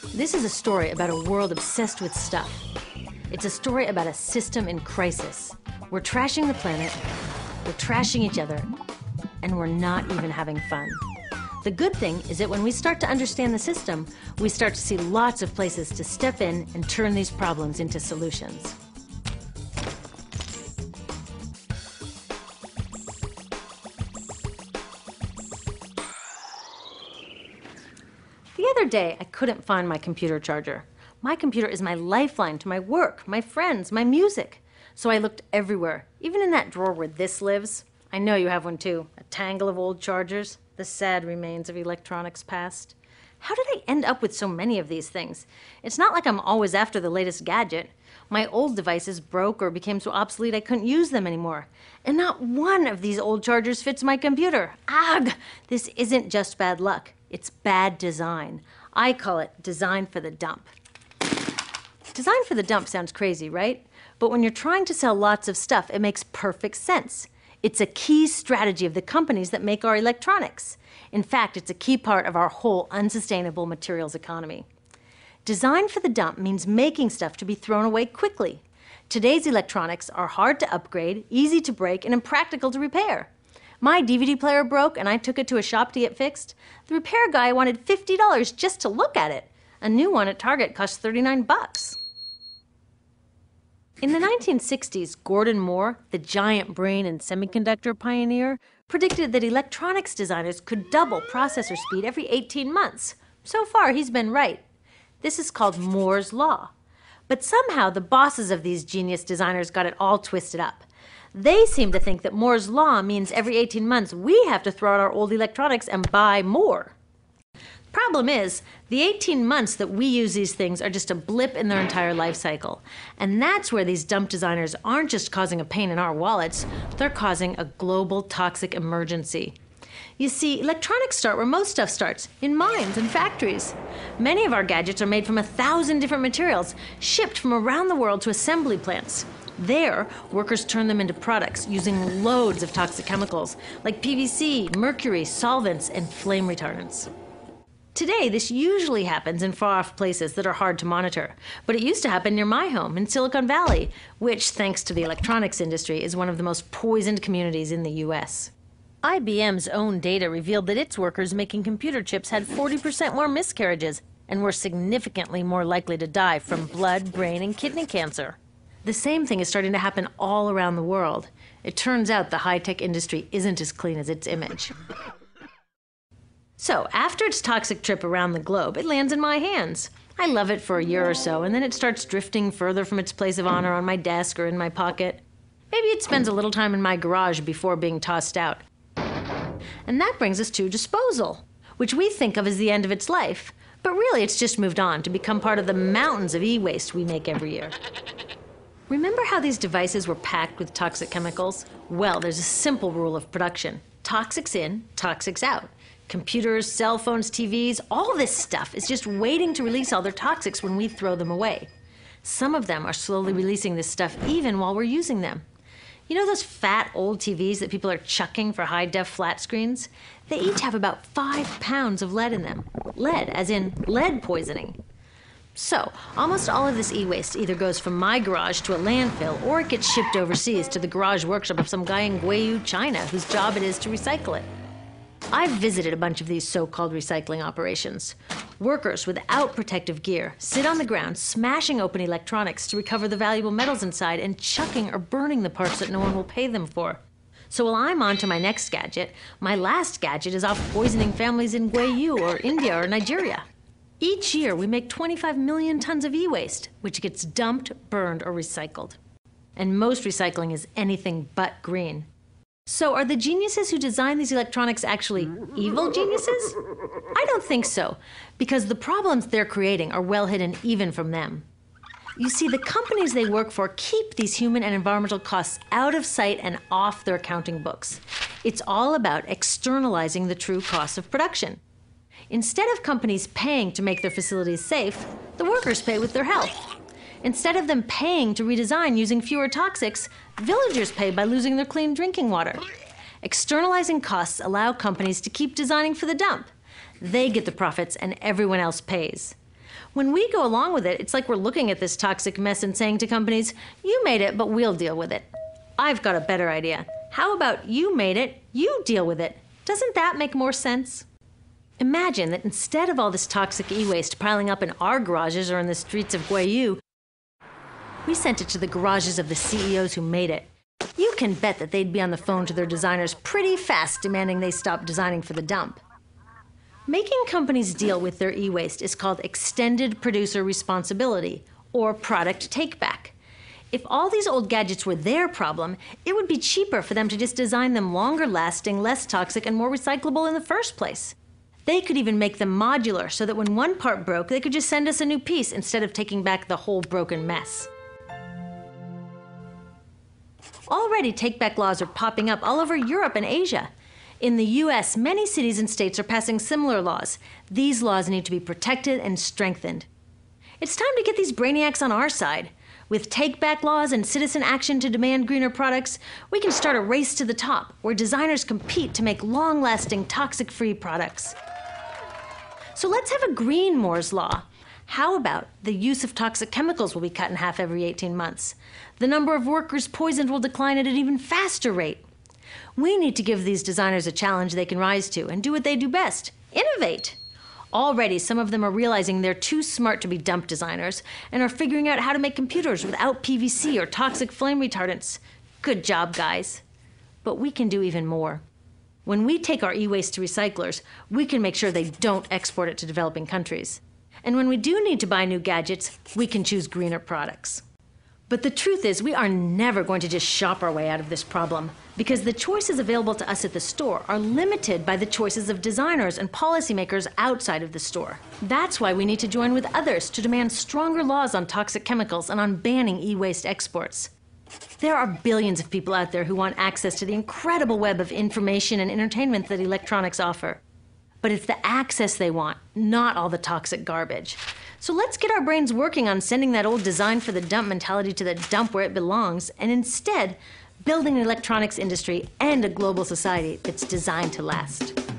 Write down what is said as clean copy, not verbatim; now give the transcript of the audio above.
This is a story about a world obsessed with stuff. It's a story about a system in crisis. We're trashing the planet, we're trashing each other, and we're not even having fun. The good thing is that when we start to understand the system, we start to see lots of places to step in and turn these problems into solutions. The other day, I couldn't find my computer charger. My computer is my lifeline to my work, my friends, my music. So I looked everywhere, even in that drawer where this lives. I know you have one too, a tangle of old chargers, the sad remains of electronics past. How did I end up with so many of these things? It's not like I'm always after the latest gadget. My old devices broke or became so obsolete I couldn't use them anymore. And not one of these old chargers fits my computer. Ugh! This isn't just bad luck, it's bad design. I call it design for the dump. Design for the dump sounds crazy, right? But when you're trying to sell lots of stuff, it makes perfect sense. It's a key strategy of the companies that make our electronics. In fact, it's a key part of our whole unsustainable materials economy. Design for the dump means making stuff to be thrown away quickly. Today's electronics are hard to upgrade, easy to break, and impractical to repair. My DVD player broke and I took it to a shop to get fixed. The repair guy wanted $50 just to look at it. A new one at Target cost $39. In the 1960s, Gordon Moore, the giant brain and semiconductor pioneer, predicted that electronics designers could double processor speed every 18 months. So far, he's been right. This is called Moore's Law. But somehow, the bosses of these genius designers got it all twisted up. They seem to think that Moore's Law means every 18 months we have to throw out our old electronics and buy more. Problem is, the 18 months that we use these things are just a blip in their entire life cycle. And that's where these dump designers aren't just causing a pain in our wallets, they're causing a global toxic emergency. You see, electronics start where most stuff starts, in mines and factories. Many of our gadgets are made from 1,000 different materials, shipped from around the world to assembly plants. There, workers turn them into products using loads of toxic chemicals like PVC, mercury, solvents, and flame retardants. Today, this usually happens in far-off places that are hard to monitor, but it used to happen near my home in Silicon Valley, which, thanks to the electronics industry, is one of the most poisoned communities in the US. IBM's own data revealed that its workers making computer chips had 40% more miscarriages and were significantly more likely to die from blood, brain, and kidney cancer. The same thing is starting to happen all around the world. It turns out the high-tech industry isn't as clean as its image. So, after its toxic trip around the globe, it lands in my hands. I love it for a year or so, and then it starts drifting further from its place of honor on my desk or in my pocket. Maybe it spends a little time in my garage before being tossed out. And that brings us to disposal, which we think of as the end of its life. But really, it's just moved on to become part of the mountains of e-waste we make every year. Remember how these devices were packed with toxic chemicals? Well, there's a simple rule of production. Toxics in, toxics out. Computers, cell phones, TVs, all this stuff is just waiting to release all their toxics when we throw them away. Some of them are slowly releasing this stuff even while we're using them. You know those fat old TVs that people are chucking for high-def flat screens? They each have about 5 pounds of lead in them. Lead, as in lead poisoning. So, almost all of this e-waste either goes from my garage to a landfill or it gets shipped overseas to the garage workshop of some guy in Guiyu, China, whose job it is to recycle it. I've visited a bunch of these so-called recycling operations. Workers without protective gear sit on the ground smashing open electronics to recover the valuable metals inside and chucking or burning the parts that no one will pay them for. So while I'm on to my next gadget, my last gadget is off poisoning families in Guiyu or India or Nigeria. Each year we make 25 million tons of e-waste, which gets dumped, burned, or recycled. And most recycling is anything but green. So are the geniuses who design these electronics actually evil geniuses? I don't think so, because the problems they're creating are well hidden even from them. You see, the companies they work for keep these human and environmental costs out of sight and off their accounting books. It's all about externalizing the true costs of production. Instead of companies paying to make their facilities safe, the workers pay with their health. Instead of them paying to redesign using fewer toxics, villagers pay by losing their clean drinking water. Externalizing costs allow companies to keep designing for the dump. They get the profits and everyone else pays. When we go along with it, it's like we're looking at this toxic mess and saying to companies, you made it, but we'll deal with it. I've got a better idea. How about you made it, you deal with it? Doesn't that make more sense? Imagine that instead of all this toxic e-waste piling up in our garages or in the streets of Guayu, we sent it to the garages of the CEOs who made it. You can bet that they'd be on the phone to their designers pretty fast demanding they stop designing for the dump. Making companies deal with their e-waste is called extended producer responsibility, or product take-back. If all these old gadgets were their problem, it would be cheaper for them to just design them longer lasting, less toxic, and more recyclable in the first place. They could even make them modular so that when one part broke, they could just send us a new piece instead of taking back the whole broken mess. Already, take-back laws are popping up all over Europe and Asia. In the US, many cities and states are passing similar laws. These laws need to be protected and strengthened. It's time to get these brainiacs on our side. With take-back laws and citizen action to demand greener products, we can start a race to the top, where designers compete to make long-lasting, toxic-free products. So let's have a green Moore's Law. How about the use of toxic chemicals will be cut in half every 18 months? The number of workers poisoned will decline at an even faster rate. We need to give these designers a challenge they can rise to and do what they do best: innovate. Already, some of them are realizing they're too smart to be dump designers and are figuring out how to make computers without PVC or toxic flame retardants. Good job, guys. But we can do even more. When we take our e-waste to recyclers, we can make sure they don't export it to developing countries. And when we do need to buy new gadgets, we can choose greener products. But the truth is, we are never going to just shop our way out of this problem, because the choices available to us at the store are limited by the choices of designers and policymakers outside of the store. That's why we need to join with others to demand stronger laws on toxic chemicals and on banning e-waste exports. There are billions of people out there who want access to the incredible web of information and entertainment that electronics offer. But it's the access they want, not all the toxic garbage. So let's get our brains working on sending that old design for the dump mentality to the dump where it belongs, and instead building an electronics industry and a global society that's designed to last.